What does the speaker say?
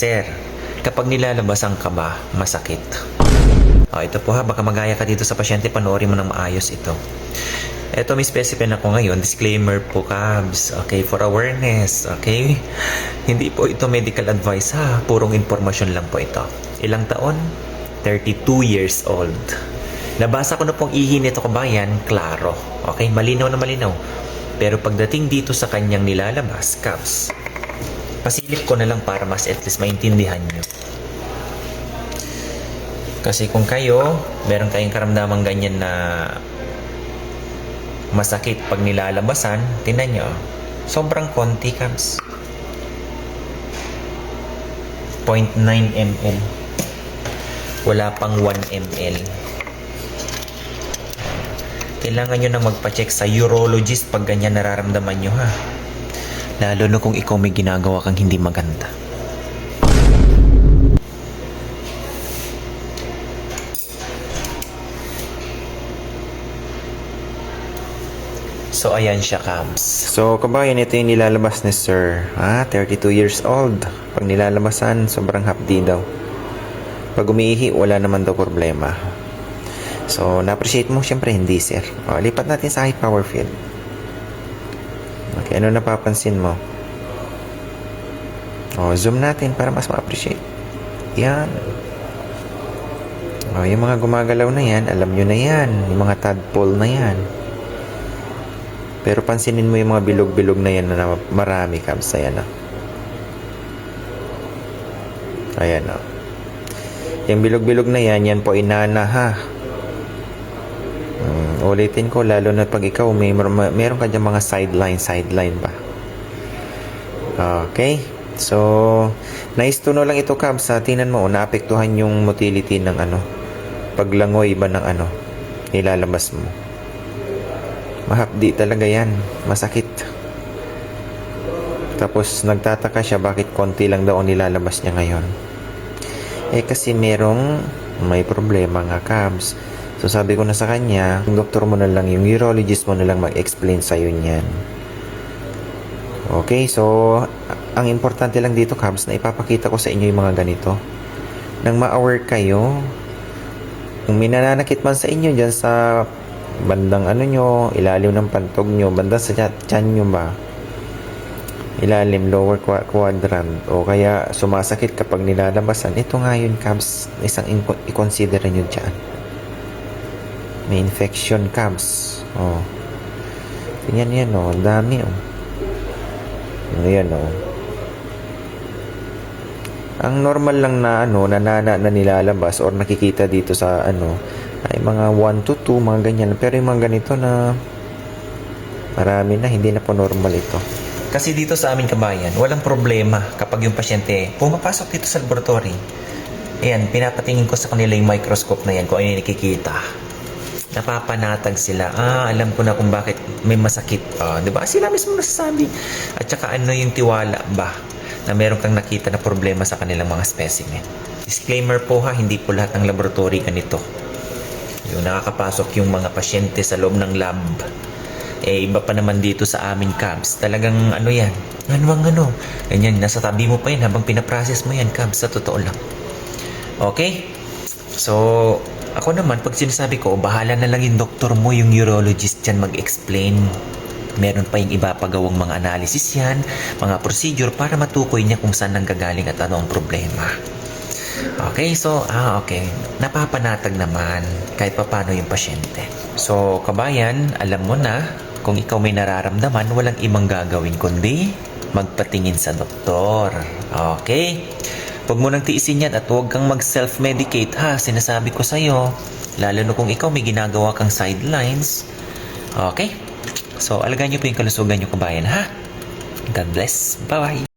Sir, kapag nilalabasan ka ba, masakit? Ito po ha, baka magaya ka dito sa pasyente, panoorin mo ng maayos ito. Ito, may specimen ako ngayon. Disclaimer po, Cabs. Okay, for awareness. Okay? Hindi po ito medical advice ha. Purong informasyon lang po ito. Ilang taon? 32 years old. Nabasa ko na pong ihi nito kabayan, klaro. Okay, malinaw na malinaw. Pero pagdating dito sa kanyang nilalabas, Cabs, pasilip ko na lang para mas at least maintindihan nyo. Kasi kung kayo, meron kayong karamdamang ganyan na masakit pag nilalabasan, tingnan nyo, sobrang konti, Cabs. 0.9 ml. Wala pang 1 ml. Kailangan nyo na magpa-check sa urologist pag ganyan nararamdaman nyo, ha. Lalo na kung ikaw may ginagawa kang hindi maganda. So, ayan siya, Cabs. So, kabayan, ito yung nilalabas ni Sir. 32 years old. Pag nilalabasan, sobrang hapdi daw. Pag umiihi, wala naman daw problema. So, na-appreciate mo? Siyempre, hindi, Sir. Lipat natin sa high power field. Okay, ano napapansin mo? Zoom natin para mas ma-appreciate. Yan. Yung mga gumagalaw na yan, alam nyo na yan. Yung mga tadpole na yan. Pero pansinin mo yung mga bilog-bilog na yan na marami, Cabs. Ayan o. Ayan o. Yung bilog-bilog na yan, yan po inana, ha. Ulitin ko, lalo na pag ikaw meron ka dyan mga sideline ba. Okay. So, naistuno lang ito, Cabs. Tingnan mo, naapektuhan yung motility ng paglangoy ba ng nilalabas mo. Mahapdi talaga yan. Masakit. Tapos, nagtataka siya bakit konti lang daw ang nilalabas niya ngayon. Kasi may problema nga, Cabs. So, sabi ko na sa kanya, yung doktor mo na lang, yung urologist mo na lang mag-explain sa'yo niyan. Okay, so, ang importante lang dito, Cabs, na ipapakita ko sa inyo yung mga ganito. Nang ma-aware kayo, kung may nananakit man sa inyo dyan sa bandang nyo, ilalim ng pantog nyo, banda sa tiyan nyo ba, ilalim, lower quadrant, o kaya sumasakit kapag nilalabasan, ito nga yun, Cabs, isang i-consider nyo dyan. May infection, Cabs. Tingnan yan, dami, ayan, ang normal lang na nanana na nilalabas or nakikita dito sa ay mga 1 to 2, mga ganyan. Pero yung mga ganito na marami na, hindi na po normal ito. Kasi dito sa aming kabayan, walang problema kapag yung pasyente pumapasok dito sa laboratory. Ayan, pinapatingin ko sa kanila yung microscope na yan kung ano yung nakikita. Napapanatag sila. Alam ko na kung bakit may masakit. Diba? Sila mismo nasasabi. At saka yung tiwala ba na meron kang nakita na problema sa kanilang mga specimen. Disclaimer po ha, hindi po lahat ng laboratory ganito. Yung nakakapasok yung mga pasyente sa loob ng lab. Iba pa naman dito sa amin, Cabs. Talagang yan. Ganyan, nasa tabi mo pa yan habang pinaprocess mo yan, Cabs. Sa totoo lang. Okay? So, ako naman, pag sinasabi ko, bahala na lang yung doktor mo, yung urologist dyan mag-explain. Meron pa yung iba pagawang mga analysis yan, mga procedure para matukoy niya kung saan nanggagaling at ano ang problema. Okay, so, okay. Napapanatag naman kahit paano yung pasyente. So, kabayan, alam mo na, kung ikaw may nararamdaman, walang ibang gagawin kundi magpatingin sa doktor. Okay? Huwag mo nang tiisin yan at huwag kang mag-self-medicate, ha. Sinasabi ko sa'yo. Lalo na kung ikaw may ginagawa kang sidelines. Okay? So, alagaan nyo po yung kalusugan nyo, kabayan, ha? God bless. Bye-bye.